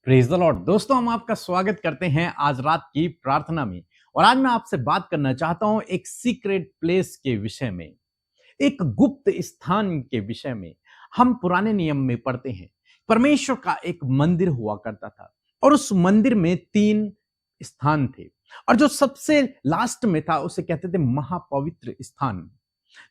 Praise the Lord. दोस्तों, हम आपका स्वागत करते हैं आज रात की प्रार्थना में। और आज मैं आपसे बात करना चाहता हूं एक सीक्रेट प्लेस के विषय में, एक गुप्त स्थान के विषय में। हम पुराने नियम में पढ़ते हैं, परमेश्वर का एक मंदिर हुआ करता था और उस मंदिर में 3 स्थान थे। और जो सबसे लास्ट में था उसे कहते थे महापवित्र स्थान।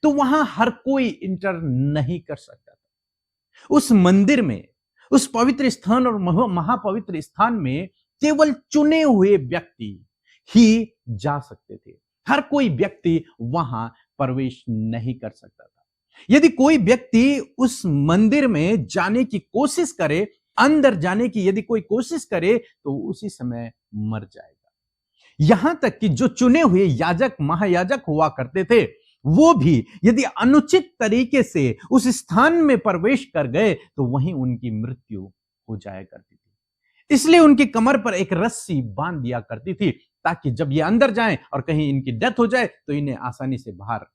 तो वहां हर कोई इंटर नहीं कर सकता था उस मंदिर में। उस पवित्र स्थान और महापवित्र स्थान में केवल चुने हुए व्यक्ति ही जा सकते थे। हर कोई व्यक्ति वहां प्रवेश नहीं कर सकता था। यदि कोई व्यक्ति उस मंदिर में जाने की कोशिश करे, अंदर जाने की यदि कोई कोशिश करे, तो उसी समय मर जाएगा। यहां तक कि जो चुने हुए याजक महायाजक हुआ करते थे, वो भी यदि अनुचित तरीके से उस स्थान में प्रवेश कर गए तो वहीं उनकी मृत्यु हो जाया करती थी। इसलिए उनकी कमर पर एक रस्सी बांध दिया करती थी, ताकि जब ये अंदर जाएं और कहीं इनकी डेथ हो जाए तो इन्हें आसानी से बाहर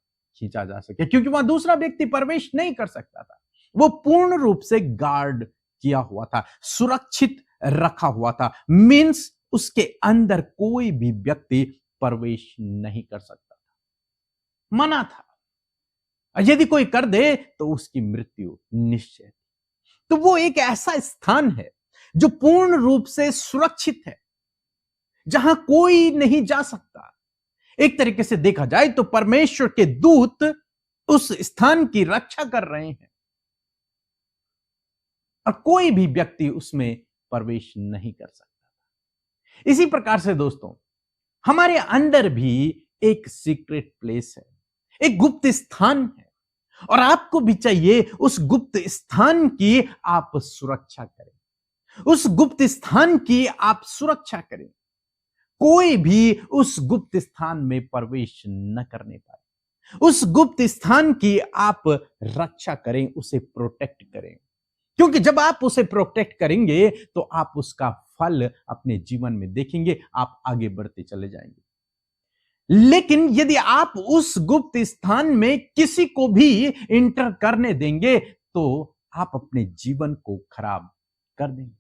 खींचा जा सके, क्योंकि वहां दूसरा व्यक्ति प्रवेश नहीं कर सकता था। वो पूर्ण रूप से गार्ड किया हुआ था, सुरक्षित रखा हुआ था। मींस उसके अंदर कोई भी व्यक्ति प्रवेश नहीं कर सकता था, मना था। यदि कोई कर दे तो उसकी मृत्यु निश्चय। तो वो एक ऐसा स्थान है जो पूर्ण रूप से सुरक्षित है, जहां कोई नहीं जा सकता। एक तरीके से देखा जाए तो परमेश्वर के दूत उस स्थान की रक्षा कर रहे हैं और कोई भी व्यक्ति उसमें प्रवेश नहीं कर सकता। इसी प्रकार से दोस्तों, हमारे अंदर भी एक सीक्रेट प्लेस है, एक गुप्त स्थान है, और आपको भी चाहिए उस गुप्त स्थान की आप सुरक्षा करें। उस गुप्त स्थान की आप सुरक्षा करें। कोई भी उस गुप्त स्थान में प्रवेश न करने पाए। उस गुप्त स्थान की आप रक्षा करें, उसे प्रोटेक्ट करें, क्योंकि जब आप उसे प्रोटेक्ट करेंगे तो आप उसका फल अपने जीवन में देखेंगे, आप आगे बढ़ते चले जाएंगे। लेकिन यदि आप उस गुप्त स्थान में किसी को भी इंटर करने देंगे तो आप अपने जीवन को खराब कर देंगे।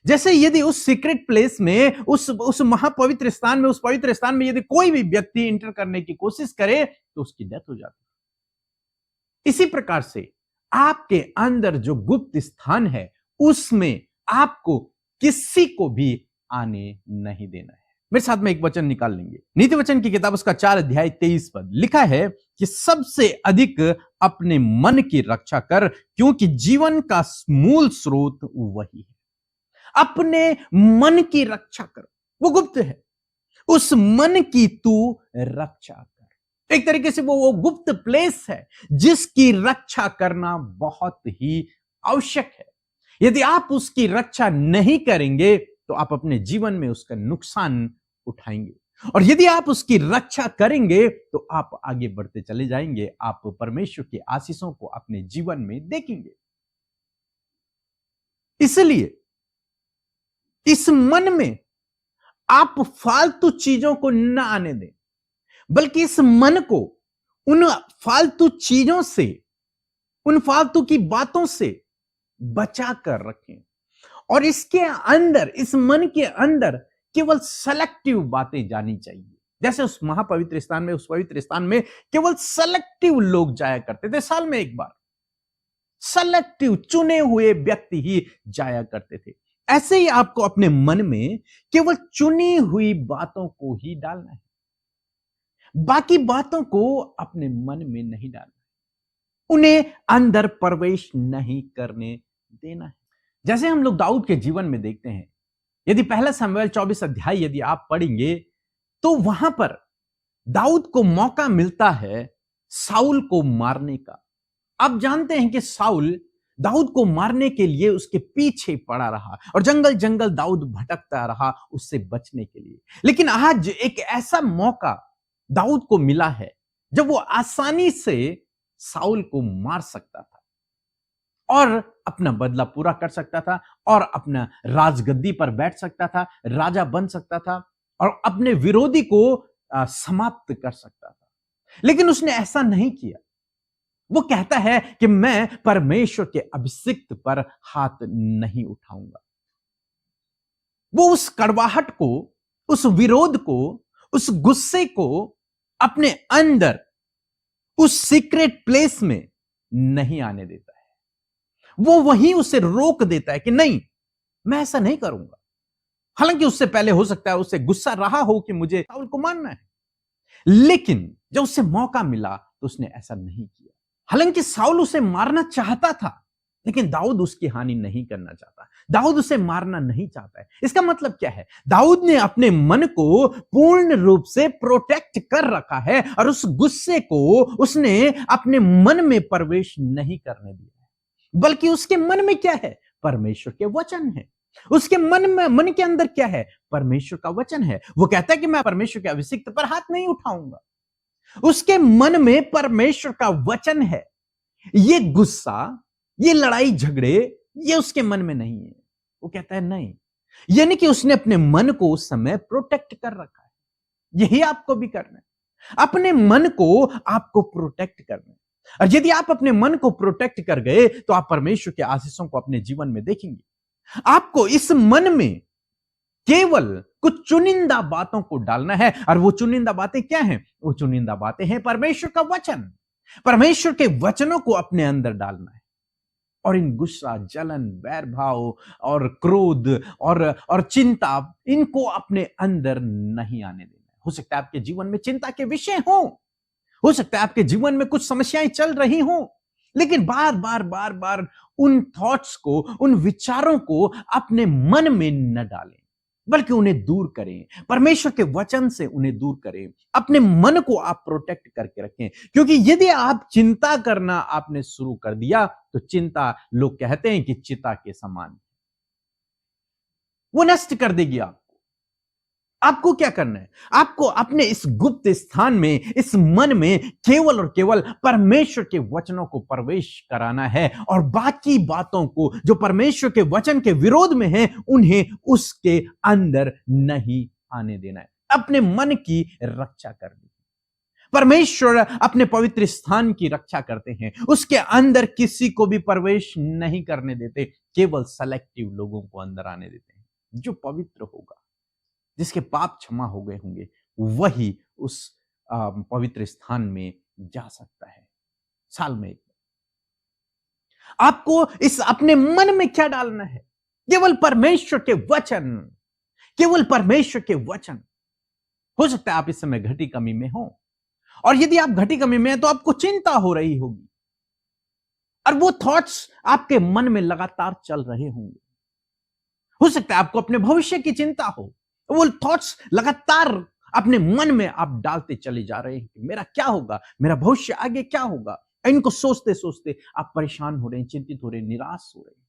जैसे यदि उस सीक्रेट प्लेस में, उस महापवित्र स्थान में, उस पवित्र स्थान में यदि कोई भी व्यक्ति इंटर करने की कोशिश करे तो उसकी डेथ हो जाती है। इसी प्रकार से आपके अंदर जो गुप्त स्थान है, उसमें आपको किसी को भी आने नहीं देना है। मेरे साथ में एक वचन निकाल लेंगे। नीति वचन की किताब उसका 4 अध्याय 23 पद लिखा है कि सबसे अधिक अपने मन की रक्षा कर, क्योंकि जीवन का मूल स्रोत वही है। अपने मन की रक्षा कर, वो गुप्त है। उस मन की तू रक्षा कर। एक तरीके से वो गुप्त प्लेस है जिसकी रक्षा करना बहुत ही आवश्यक है। यदि आप उसकी रक्षा नहीं करेंगे तो आप अपने जीवन में उसका नुकसान उठाएंगे, और यदि आप उसकी रक्षा करेंगे तो आप आगे बढ़ते चले जाएंगे। आप परमेश्वर की आशीषों को अपने जीवन में देखेंगे। इसलिए इस मन में आप फालतू चीजों को न आने दें, बल्कि इस मन को उन फालतू चीजों से, उन फालतू की बातों से बचा कर रखें। और इसके अंदर, इस मन के अंदर केवल सेलेक्टिव बातें जानी चाहिए। जैसे उस महापवित्र स्थान में, उस पवित्र स्थान में केवल सेलेक्टिव लोग जाया करते थे, साल में एक बार सेलेक्टिव चुने हुए व्यक्ति ही जाया करते थे। ऐसे ही आपको अपने मन में केवल चुनी हुई बातों को ही डालना है, बाकी बातों को अपने मन में नहीं डालना है, उन्हें अंदर प्रवेश नहीं करने देना है। जैसे हम लोग दाऊद के जीवन में देखते हैं, यदि पहला शमूएल 24 अध्याय यदि आप पढ़ेंगे तो वहां पर दाऊद को मौका मिलता है साउल को मारने का। आप जानते हैं कि साउल दाऊद को मारने के लिए उसके पीछे पड़ा रहा और जंगल जंगल दाऊद भटकता रहा उससे बचने के लिए। लेकिन आज एक ऐसा मौका दाऊद को मिला है जब वो आसानी से साउल को मार सकता था और अपना बदला पूरा कर सकता था और अपना राजगद्दी पर बैठ सकता था, राजा बन सकता था और अपने विरोधी को समाप्त कर सकता था। लेकिन उसने ऐसा नहीं किया। वो कहता है कि मैं परमेश्वर के अभिषिक्त पर हाथ नहीं उठाऊंगा। वो उस कड़वाहट को, उस विरोध को, उस गुस्से को अपने अंदर उस सीक्रेट प्लेस में नहीं आने देता है। वो वहीं उसे रोक देता है कि नहीं, मैं ऐसा नहीं करूंगा। हालांकि उससे पहले हो सकता है उसे गुस्सा रहा हो कि मुझे शाऊल को मारना है, लेकिन जब उसे मौका मिला तो उसने ऐसा नहीं किया। हालांकि शाऊल उसे मारना चाहता था, लेकिन दाऊद उसकी हानि नहीं करना चाहता। दाऊद उसे मारना नहीं चाहता है। इसका मतलब क्या है? दाऊद ने अपने मन को पूर्ण रूप से प्रोटेक्ट कर रखा है और उस गुस्से को उसने अपने मन में प्रवेश नहीं करने दिया है, बल्कि उसके मन में क्या है? परमेश्वर के वचन है। उसके मन के अंदर क्या है? परमेश्वर का वचन है। वो कहता है कि मैं परमेश्वर के अभिषिक्त पर हाथ नहीं उठाऊंगा। उसके मन में परमेश्वर का वचन है। ये गुस्सा, ये लड़ाई झगड़े, ये उसके मन में नहीं है। वो कहता है नहीं, यानी कि उसने अपने मन को उस समय प्रोटेक्ट कर रखा है। यही आपको भी करना है, अपने मन को आपको प्रोटेक्ट करना है। और यदि आप अपने मन को प्रोटेक्ट कर गए तो आप परमेश्वर के आशीषों को अपने जीवन में देखेंगे। आपको इस मन में केवल कुछ चुनिंदा बातों को डालना है, और वो चुनिंदा बातें क्या हैं? वो चुनिंदा बातें हैं परमेश्वर का वचन। परमेश्वर के वचनों को अपने अंदर डालना है, और इन गुस्सा, जलन, वैर भाव और क्रोध और चिंता, इनको अपने अंदर नहीं आने देना है। हो सकता है आपके जीवन में चिंता के विषय हो सकता है आपके जीवन में कुछ समस्याएं चल रही हो, लेकिन बार बार बार बार उन थॉट्स को, उन विचारों को अपने मन में न डालें, बल्कि उन्हें दूर करें। परमेश्वर के वचन से उन्हें दूर करें। अपने मन को आप प्रोटेक्ट करके रखें, क्योंकि यदि आप चिंता करना आपने शुरू कर दिया तो चिंता, लोग कहते हैं कि चिता के समान, वो नष्ट कर देगी आपको। आपको क्या करना है? आपको अपने इस गुप्त स्थान में, इस मन में केवल और केवल परमेश्वर के वचनों को प्रवेश कराना है, और बाकी बातों को जो परमेश्वर के वचन के विरोध में है, उन्हें उसके अंदर नहीं आने देना है। अपने मन की रक्षा करनी। परमेश्वर अपने पवित्र स्थान की रक्षा करते हैं, उसके अंदर किसी को भी प्रवेश नहीं करने देते, केवल सेलेक्टिव लोगों को अंदर आने देते हैं। जो पवित्र होगा, जिसके पाप क्षमा हो गए होंगे, वही उस पवित्र स्थान में जा सकता है, साल में एक बार। आपको इस अपने मन में क्या डालना है? केवल परमेश्वर के वचन, केवल परमेश्वर के वचन। हो सकता है आप इस समय घटी कमी में हो, और यदि आप घटी कमी में हैं तो आपको चिंता हो रही होगी, और वो थॉट्स आपके मन में लगातार चल रहे होंगे। हो सकता है आपको अपने भविष्य की चिंता हो, वो थॉट्स लगातार अपने मन में आप डालते चले जा रहे हैं कि मेरा क्या होगा, मेरा भविष्य आगे क्या होगा। इनको सोचते सोचते आप परेशान हो रहे हैं, चिंतित हो रहे हैं, निराश हो रहे हैं।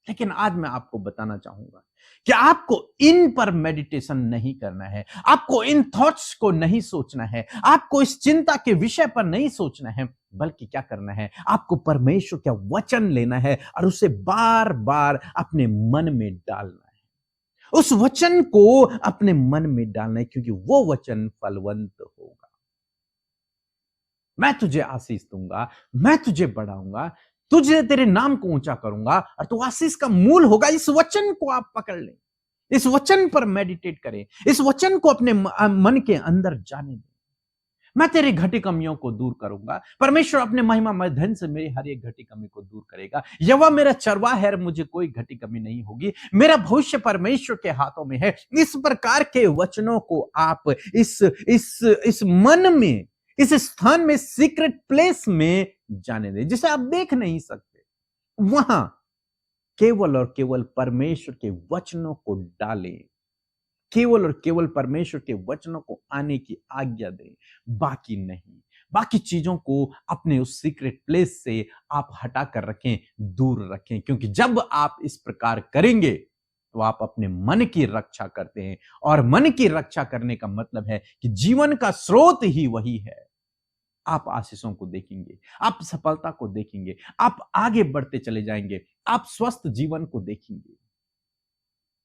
लेकिन आज मैं आपको बताना चाहूंगा कि आपको इन पर मेडिटेशन नहीं करना है, आपको इन थॉट्स को नहीं सोचना है, आपको इस चिंता के विषय पर नहीं सोचना है, बल्कि क्या करना है? आपको परमेश्वर का वचन लेना है और उसे बार बार अपने मन में डालना है। उस वचन को अपने मन में डालना है, क्योंकि वो वचन फलवंत होगा। मैं तुझे आशीष दूंगा, मैं तुझे बढ़ाऊंगा, तुझे, तेरे नाम को ऊंचा करूंगा, और तू आशीष का मूल होगा। इस वचन को आप पकड़ लें, इस वचन पर मेडिटेट करें, इस वचन को अपने मन के अंदर जाने दें। मैं तेरी घटी कमियों को दूर करूंगा। परमेश्वर अपने महिमामय धन से मेरी हर एक घटी कमी को दूर करेगा। यहोवा मेरा चरवाहा है, मुझे कोई घटी कमी नहीं होगी। मेरा भविष्य परमेश्वर के हाथों में है। इस प्रकार के वचनों को आप इस मन में, इस स्थान में, सीक्रेट प्लेस में जाने दें, जिसे आप देख नहीं सकते। वहां केवल और केवल परमेश्वर के वचनों को डालें, केवल और केवल परमेश्वर के वचनों को आने की आज्ञा दें, बाकी नहीं। बाकी चीजों को अपने उस सीक्रेट प्लेस से आप हटा कर रखें, दूर रखें, क्योंकि जब आप इस प्रकार करेंगे तो आप अपने मन की रक्षा करते हैं, और मन की रक्षा करने का मतलब है कि जीवन का स्रोत ही वही है। आप आशीषों को देखेंगे, आप सफलता को देखेंगे, आप आगे बढ़ते चले जाएंगे, आप स्वस्थ जीवन को देखेंगे,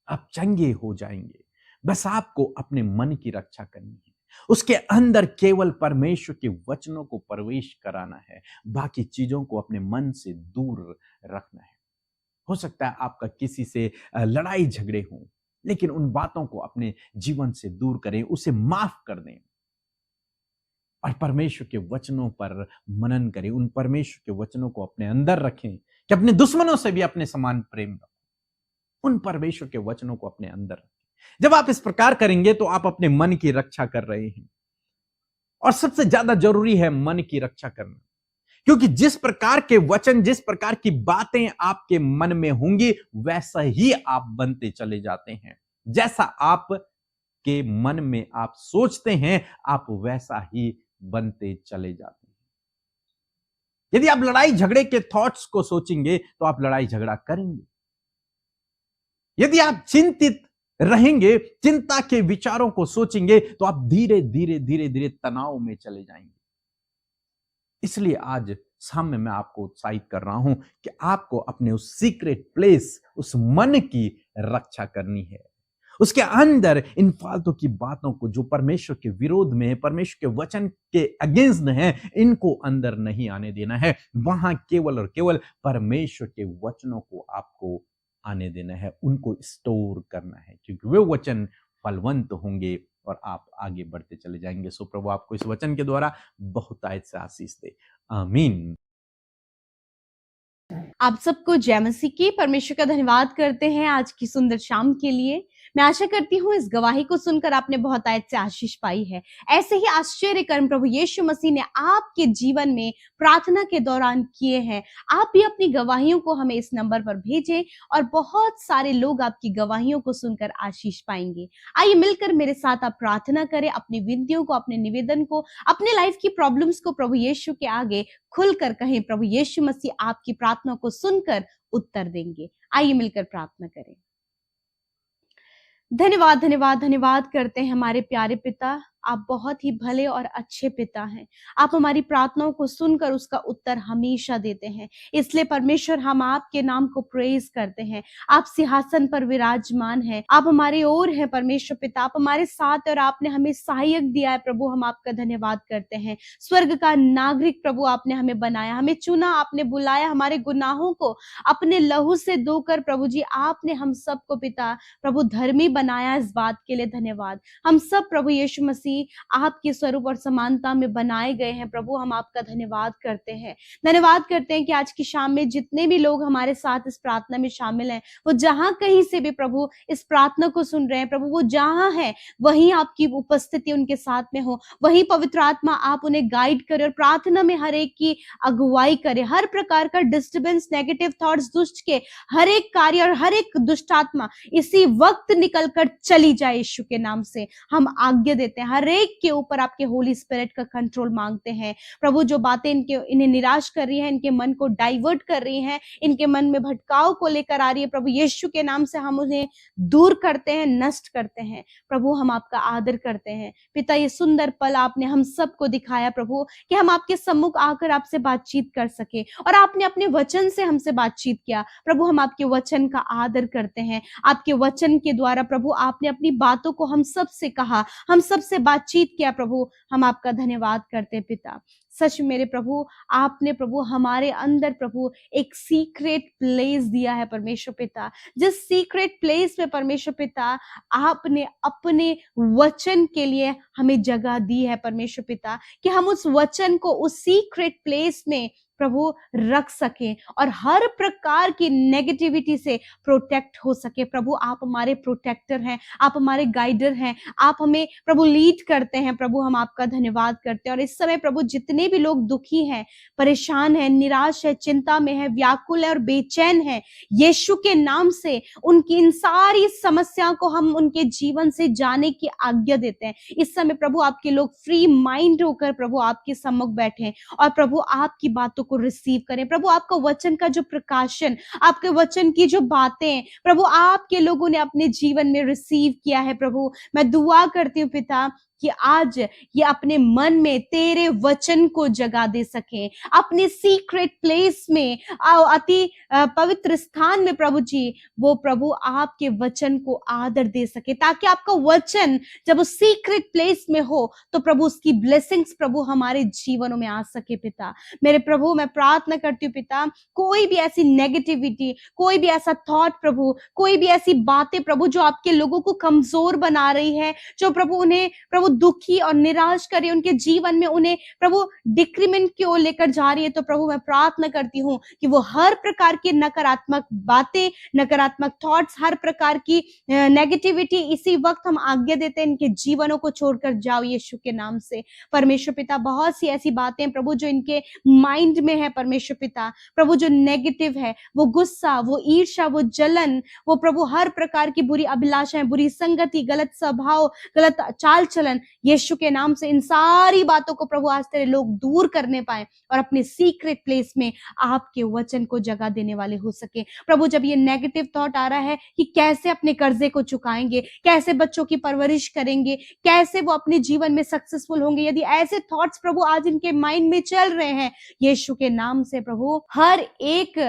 आप चंगे हो जाएंगे। बस आपको अपने मन की रक्षा करनी है, उसके अंदर केवल परमेश्वर के वचनों को प्रवेश कराना है, बाकी चीजों को अपने मन से दूर रखना है। हो सकता है आपका किसी से लड़ाई झगड़े हों, लेकिन उन बातों को अपने जीवन से दूर करें, उसे माफ कर दें और परमेश्वर के वचनों पर मनन करें। उन परमेश्वर के वचनों को अपने अंदर रखें कि अपने दुश्मनों से भी अपने समान प्रेम रखें। उन परमेश्वर के वचनों को अपने अंदर रखें। जब आप इस प्रकार करेंगे तो आप अपने मन की रक्षा कर रहे हैं, और सबसे ज्यादा जरूरी है मन की रक्षा करना, क्योंकि जिस प्रकार के वचन, जिस प्रकार की बातें आपके मन में होंगी, वैसा ही आप बनते चले जाते हैं। जैसा आप के मन में आप सोचते हैं, आप वैसा ही बनते चले जाते हैं। यदि आप लड़ाई झगड़े के थॉट्स को सोचेंगे तो आप लड़ाई झगड़ा करेंगे। यदि आप चिंतित रहेंगे, चिंता के विचारों को सोचेंगे, तो आप धीरे धीरे धीरे धीरे तनाव में चले जाएंगे। इसलिए आज शाम में मैं आपको उत्साहित कर रहा हूं कि आपको अपने उस सीक्रेट प्लेस, उस मन की रक्षा करनी है। उसके अंदर इन फालतू की बातों को, जो परमेश्वर के विरोध में है, परमेश्वर के वचन के अगेंस्ट है, इनको अंदर नहीं आने देना है। वहां केवल और केवल परमेश्वर के वचनों को आपको आने देना है, उनको स्टोर करना है, क्योंकि वे वचन फलवंत होंगे और आप आगे बढ़ते चले जाएंगे। सो प्रभु आपको इस वचन के द्वारा बहुतायत से आशीष दे। आमीन। आप सबको जय मसीह की। परमेश्वर का धन्यवाद करते हैं आज की सुंदर शाम के लिए। मैं आशा करती हूँ इस गवाही को सुनकर आपने बहुत आयत से आशीष पाई है। ऐसे ही आश्चर्य कर्म प्रभु यीशु मसीह ने आपके जीवन में प्रार्थना के दौरान किए हैं। आप भी अपनी गवाहियों को हमें इस नंबर पर भेजें और बहुत सारे लोग आपकी गवाहियों को सुनकर आशीष पाएंगे। आइए मिलकर मेरे साथ आप प्रार्थना करें, अपनी विनतियों को, अपने निवेदन को, अपने लाइफ की प्रॉब्लम्स को प्रभु यीशु के आगे खुलकर कहें। प्रभु यीशु मसीह आपकी प्रार्थना को सुनकर उत्तर देंगे। आइए मिलकर प्रार्थना करें। धन्यवाद धन्यवाद धन्यवाद करते हैं हमारे प्यारे पिता। आप बहुत ही भले और अच्छे पिता हैं। आप हमारी प्रार्थनाओं को सुनकर उसका उत्तर हमेशा देते हैं। इसलिए परमेश्वर हम आपके नाम को प्रेज करते हैं। आप सिंहासन पर विराजमान हैं, आप हमारे ओर हैं परमेश्वर पिता, आप हमारे साथ और आपने हमें सहायक दिया है। प्रभु हम आपका धन्यवाद करते हैं। स्वर्ग का नागरिक प्रभु आपने हमें बनाया, हमें चुना, आपने बुलाया, हमारे गुनाहों को अपने लहू से धोकर प्रभु जी आपने हम सबको पिता प्रभु धर्मी बनाया। इस बात के लिए धन्यवाद। हम सब प्रभु यीशु मसीह आपके स्वरूप और समानता में बनाए गए हैं। प्रभु हम आपका धन्यवाद करते हैं। धन्यवाद करते हैं कि आज की शाम में जितने भी लोग हमारे साथ इस प्रार्थना में शामिल हैं, वो जहां कहीं से भी प्रभु इस प्रार्थना को सुन रहे हैं, प्रभु वो जहां है वहीं आपकी उपस्थिति उनके साथ में हो, वहीं पवित्र आत्मा आप उन्हें गाइड करे और प्रार्थना में हर एक की अगुवाई करे। हर प्रकार का डिस्टर्बेंस, नेगेटिव थॉट्स, दुष्ट के हर एक कार्य और हर एक दुष्ट आत्मा इसी वक्त निकलकर चली जाए। यीशु के नाम से हम आज्ञा देते हैं। हर एक के ऊपर आपके होली स्पिरिट का कंट्रोल मांगते हैं। प्रभु जो बातें इन्हें निराश कर रही हैं, इनके मन को डाइवर्ट कर रही हैं, इनके मन में भटकाव को लेकर आ रही है, प्रभु यीशु के नाम से हम उन्हें दूर करते हैं, नष्ट करते हैं। प्रभु हम आपका आदर करते हैं। पिता ये सुंदर पल आपने हम सबको दिखाया प्रभु कि हम आपके सम्मुख आकर आपसे बातचीत कर सके, और आपने अपने वचन से हमसे बातचीत किया। प्रभु हम आपके वचन का आदर करते हैं। आपके वचन के द्वारा प्रभु आपने अपनी बातों को हम सब से कहा, हम सब से बातचीत किया। प्रभु हम आपका धन्यवाद करते हैं पिता। सच मेरे प्रभु आपने प्रभु हमारे अंदर प्रभु एक सीक्रेट प्लेस दिया है परमेश्वर पिता। जिस सीक्रेट प्लेस में परमेश्वर पिता आपने अपने वचन के लिए हमें जगह दी है परमेश्वर पिता, कि हम उस वचन को उस सीक्रेट प्लेस में प्रभु रख सकें और हर प्रकार की नेगेटिविटी से प्रोटेक्ट हो सके। प्रभु आप हमारे प्रोटेक्टर हैं, आप हमारे गाइडर हैं, आप हमें प्रभु लीड करते हैं। प्रभु हम आपका धन्यवाद करते हैं। और इस समय प्रभु जितने भी लोग दुखी हैं, परेशान हैं, निराश है, चिंता में है, व्याकुल है और बेचैन है, यीशु के नाम से उनकी इन सारी समस्याओं को हम उनके जीवन से जाने की आज्ञा देते हैं। इस समय प्रभु आपके लोग फ्री माइंड होकर प्रभु आपके सम्मुख बैठे और प्रभु आपकी बातों को रिसीव करें। प्रभु आपका वचन का जो प्रकाशन, आपके वचन की जो बातें प्रभु आपके लोगों ने अपने जीवन में रिसीव किया है, प्रभु मैं दुआ करती हूँ पिता कि आज ये अपने मन में तेरे वचन को जगा दे सके, अपने सीक्रेट प्लेस में, अति पवित्र स्थान में प्रभु जी, वो प्रभु आपके वचन को आदर दे सके, ताकि आपका वचन जब उस सीक्रेट प्लेस में हो तो प्रभु उसकी ब्लेसिंग्स प्रभु हमारे जीवनों में आ सके। पिता मेरे प्रभु, मैं प्रार्थना करती हूँ पिता, कोई भी ऐसी नेगेटिविटी, कोई भी ऐसा थॉट प्रभु, कोई भी ऐसी बातें प्रभु जो आपके लोगों को कमजोर बना रही है, जो प्रभु उन्हें प्रभु दुखी और निराश करे, उनके जीवन में उन्हें प्रभु डिक्रीमेंट की ओर लेकर जा रही है, तो प्रभु मैं प्रार्थना करती हूँ कि वो हर प्रकार की नकारात्मक बातें, नकारात्मक थॉट्स, हर प्रकार की नेगेटिविटी इसी वक्त हम आज्ञा देते हैं, इनके जीवनों को छोड़कर जाओ यीशु के नाम से। परमेश्वर पिता, बहुत सी ऐसी बातें प्रभु जो इनके माइंड में है परमेश्वर पिता, प्रभु जो नेगेटिव है, वो गुस्सा, वो ईर्ष्या, वो जलन, वो प्रभु हर प्रकार की बुरी अभिलाषाएं, बुरी संगति, गलत स्वभाव, गलत चाल चलन, यीशु के नाम से इन सारी बातों को प्रभु आज तेरे लोग दूर करने पाए और अपने सीक्रेट प्लेस में आपके वचन को जगह देने वाले हो सके। प्रभु जब ये नेगेटिव थॉट आ रहा है कि कैसे अपने कर्जे को चुकाएंगे, कैसे बच्चों की परवरिश करेंगे, कैसे वो अपने जीवन में सक्सेसफुल होंगे, यदि ऐसे थॉट्स प्रभु आज इनके माइंड में चल रहे हैं, यीशु के नाम से प्रभु हर एक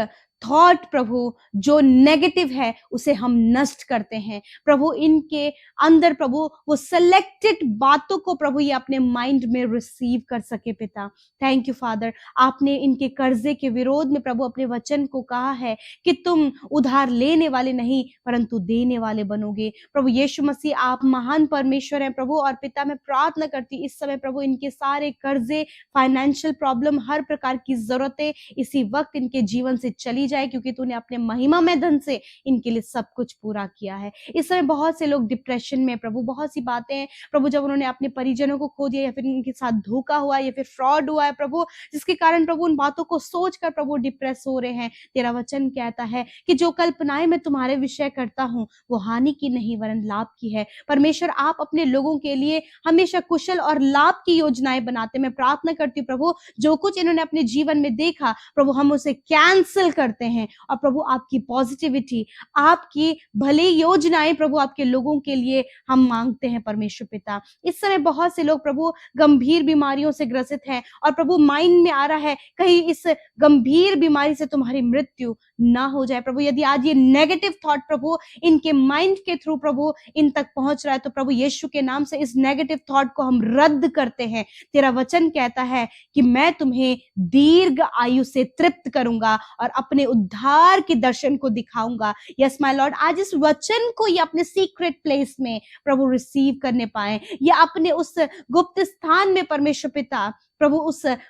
थॉट प्रभु जो नेगेटिव है उसे हम नष्ट करते हैं प्रभु। इनके अंदर प्रभु वो सिलेक्टेड बातों को प्रभु ये अपने माइंड में रिसीव कर सके। पिता थैंक यू फादर, आपने इनके कर्जे के विरोध में प्रभु अपने वचन को कहा है कि तुम उधार लेने वाले नहीं परंतु देने वाले बनोगे। प्रभु यीशु मसीह आप महान परमेश्वर हैं प्रभु। और पिता मैं प्रार्थना करती इस समय प्रभु इनके सारे कर्जे, फाइनेंशियल प्रॉब्लम, हर प्रकार की जरूरतें इसी वक्त इनके जीवन से चली जाए, क्योंकि तूने अपने महिमा में धन से इनके लिए सब कुछ पूरा किया है। इस समय बहुत से लोग डिप्रेशन में प्रभु, बहुत सी बातें प्रभु जब उन्होंने अपने परिजनों को खो दिया या फिर उनके साथ धोखा हुआ या फिर फ्रॉड हुआ है प्रभु, जिसके कारण प्रभु उन बातों को सोचकर प्रभु डिप्रेस हो रहे हैं। तेरा वचन कहता है कि जो कल्पनाएं मैं तुम्हारे विषय करता हूँ वो हानि की नहीं वरन लाभ की है। परमेश्वर आप अपने लोगों के लिए हमेशा कुशल और लाभ की योजनाएं बनाते। मैं प्रार्थना करती हूँ प्रभु जो कुछ इन्होंने अपने जीवन में देखा प्रभु हम उसे कैंसिल करते हैं और प्रभु आपकी पॉजिटिविटी, आपकी भली योजनाएं प्रभु आपके लोगों के लिए हम मांगते हैं परमेश्वर पिता। इस समय बहुत से लोग प्रभु गंभीर बीमारियों से ग्रसित हैं और प्रभु माइंड में आ रहा है कहीं इस गंभीर बीमारी से तुम्हारी मृत्यु ना हो जाए प्रभु। यदि आज ये नेगेटिव थॉट प्रभु इनके माइंड के थ्रू प्रभु इन तक पहुंच रहा है तो प्रभु यीशु के नाम से इस नेगेटिव थॉट को हम रद्द करते हैं। तेरा वचन कहता है कि मैं तुम्हें दीर्घ आयु से तृप्त करूंगा और अपने उद्धार के दर्शन को दिखाऊंगा। यस माय लॉर्ड, आज इस वचन को ये अपने सीक्रेट प्लेस में प्रभु रिसीव करने पाए, ये अपने उस गुप्त स्थान में परमेश्वर पिता प्रभु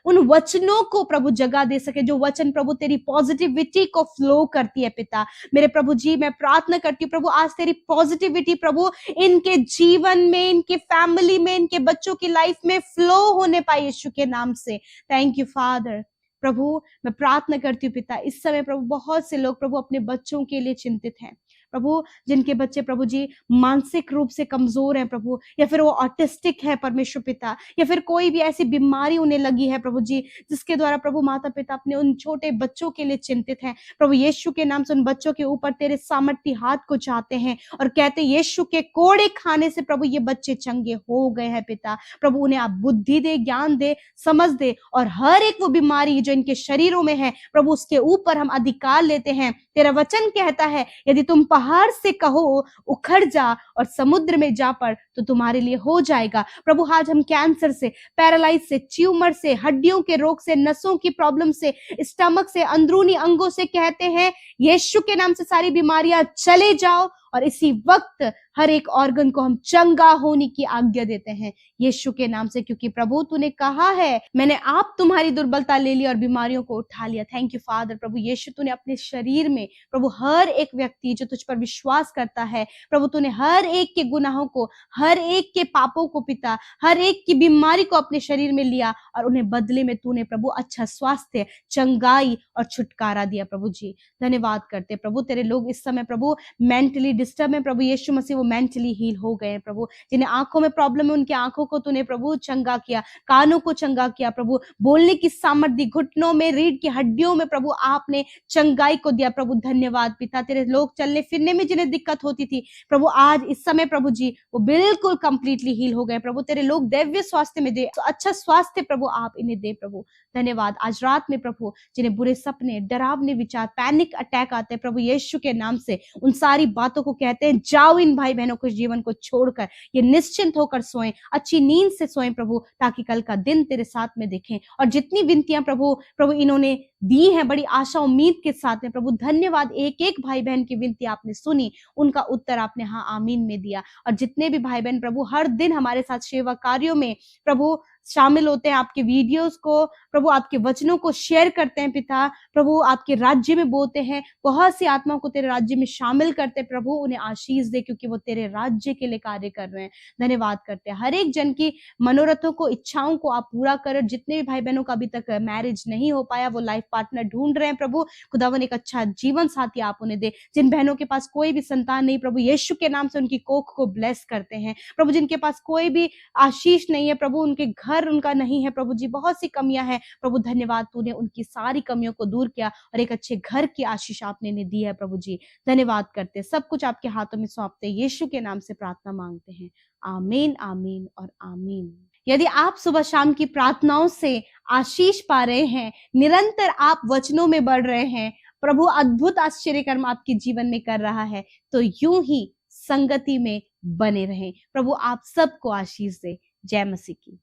उन वचनों को प्रभु जगह दे सके जो वचन प्रभु तेरी पॉजिटिविटी को फ्लो करती है। पिता मेरे प्रभु जी मैं प्रार्थना करती हूँ प्रभु आज तेरी पॉजिटिविटी प्रभु इनके जीवन में, इनके फैमिली में, इनके बच्चों की लाइफ में फ्लो होने पाए यीशु के नाम से। Thank you father. प्रभु मैं प्रार्थना करती हूँ पिता इस समय प्रभु बहुत से लोग प्रभु अपने बच्चों के लिए चिंतित हैं प्रभु, जिनके बच्चे प्रभु जी मानसिक रूप से कमजोर हैं प्रभु, या फिर वो ऑटिस्टिक है परमेश्वर पिता, या फिर कोई भी ऐसी बीमारी उन्हें लगी है प्रभु जी जिसके द्वारा प्रभु माता पिता अपने उन छोटे बच्चों के लिए चिंतित हैं। प्रभु यीशु के नाम से उन बच्चों के ऊपर तेरे सामर्थी हाथ को चाहते हैं और कहते यीशु के कोड़े खाने से प्रभु ये बच्चे चंगे हो गए हैं। पिता प्रभु उन्हें आप बुद्धि दे, ज्ञान दे, समझ दे और हर एक वो बीमारी जो इनके शरीरों में है प्रभु उसके ऊपर हम अधिकार लेते हैं। तेरा वचन कहता है यदि तुम पहाड़ से कहो उखड़ जा और समुद्र में जा पड़ तो तुम्हारे लिए हो जाएगा। प्रभु आज हम कैंसर से, पैरालाइज से, ट्यूमर से, हड्डियों के रोग से, नसों की प्रॉब्लम से, स्टमक से, अंदरूनी अंगों से कहते हैं यीशु के नाम से सारी बीमारियां चले जाओ और इसी वक्त हर एक ऑर्गन को हम चंगा होने की आज्ञा देते हैं यीशु के नाम से, क्योंकि प्रभु तूने कहा है मैंने आप तुम्हारी दुर्बलता ले ली और बीमारियों को उठा लिया। Thank you father. प्रभु यीशु तूने अपने शरीर में प्रभु हर एक व्यक्ति जो तुझ पर विश्वास करता है प्रभु तूने हर एक के गुनाहों को, हर एक के पापों को पिता, हर एक की बीमारी को अपने शरीर में लिया और उन्हें बदले में तूने प्रभु अच्छा स्वास्थ्य, चंगाई और छुटकारा दिया। प्रभु जी धन्यवाद करते प्रभु तेरे लोग इस समय प्रभु मेंटली डिस्टर्ब है प्रभु यीशु मसीह, वो मेंटली हील हो गए हैं प्रभु। जिन्हें आंखों में प्रॉब्लम है, उनकी आंखों को तूने प्रभु चंगा किया, कानों को चंगा किया प्रभु, बोलने की सामर्थ्य, घुटनों में, रीढ़ की हड्डियों में प्रभु आपने चंगाई को दिया प्रभु। धन्यवाद पिता, तेरे लोग चलने फिरने में जिन्हें दिक्कत होती थी प्रभु, आज इस समय प्रभु जी वो बिल्कुल कंप्लीटली हील हो गए प्रभु। तेरे लोग दैव्य स्वास्थ्य में दे, अच्छा स्वास्थ्य प्रभु आप इन्हें दे प्रभु। धन्यवाद। आज रात में प्रभु जिन्हें बुरे सपने, डरावने विचार, पैनिक अटैक आते हैं प्रभु यीशु के नाम से, उन सारी बातों को कहते हैं जाओ, इन भाई बहनों के जीवन को छोड़कर ये निश्चिंत होकर सोएं, अच्छी नींद से सोएं प्रभु, ताकि कल का दिन तेरे साथ में देखें। और जितनी विनतियां प्रभु इन्होंने दी हैं बड़ी आशा उम्मीद के साथ में प्रभु, धन्यवाद। एक एक भाई बहन की विनती आपने सुनी, उनका उत्तर आपने हाँ आमीन में दिया। और जितने भी भाई बहन प्रभु हर दिन हमारे साथ सेवा कार्यों में प्रभु शामिल होते हैं, आपके वीडियोस को प्रभु, आपके वचनों को शेयर करते हैं पिता प्रभु, आपके राज्य में बोते हैं, बहुत सी आत्माओं को तेरे राज्य में शामिल करते हैं प्रभु, उन्हें आशीष दे, क्योंकि वो तेरे राज्य के लिए कार्य कर रहे हैं। धन्यवाद करते हैं। हर एक जन की मनोरथों को, इच्छाओं को आप पूरा कर। जितने भी भाई बहनों का अभी तक मैरिज नहीं हो पाया, वो लाइफ पार्टनर ढूंढ रहे हैं प्रभु, खुदावन एक अच्छा जीवन साथी आप उन्हें दे। जिन बहनों के पास कोई भी संतान नहीं प्रभु, यीशु के नाम से उनकी कोख को ब्लेस करते हैं प्रभु। जिनके पास कोई भी आशीष नहीं है प्रभु, उनके घर उनका नहीं है प्रभु जी, बहुत सी कमियां हैं प्रभु, धन्यवाद तूने उनकी सारी कमियों को दूर किया और एक अच्छे घर की आशीष आपने इन्हें दी है प्रभु जी। धन्यवाद करते, सब कुछ आपके हाथों में सौंपते, यीशु के नाम से प्रार्थना मांगते हैं। आमीन, आमीन और आमीन। यदि आप सुबह शाम की प्रार्थनाओं से आशीष पा रहे हैं, निरंतर आप वचनों में बढ़ रहे हैं, प्रभु अद्भुत आश्चर्य कर्म आपके जीवन में कर रहा है, तो यूं ही संगति में बने रहें। प्रभु आप सबको आशीष दे। जय मसीह की।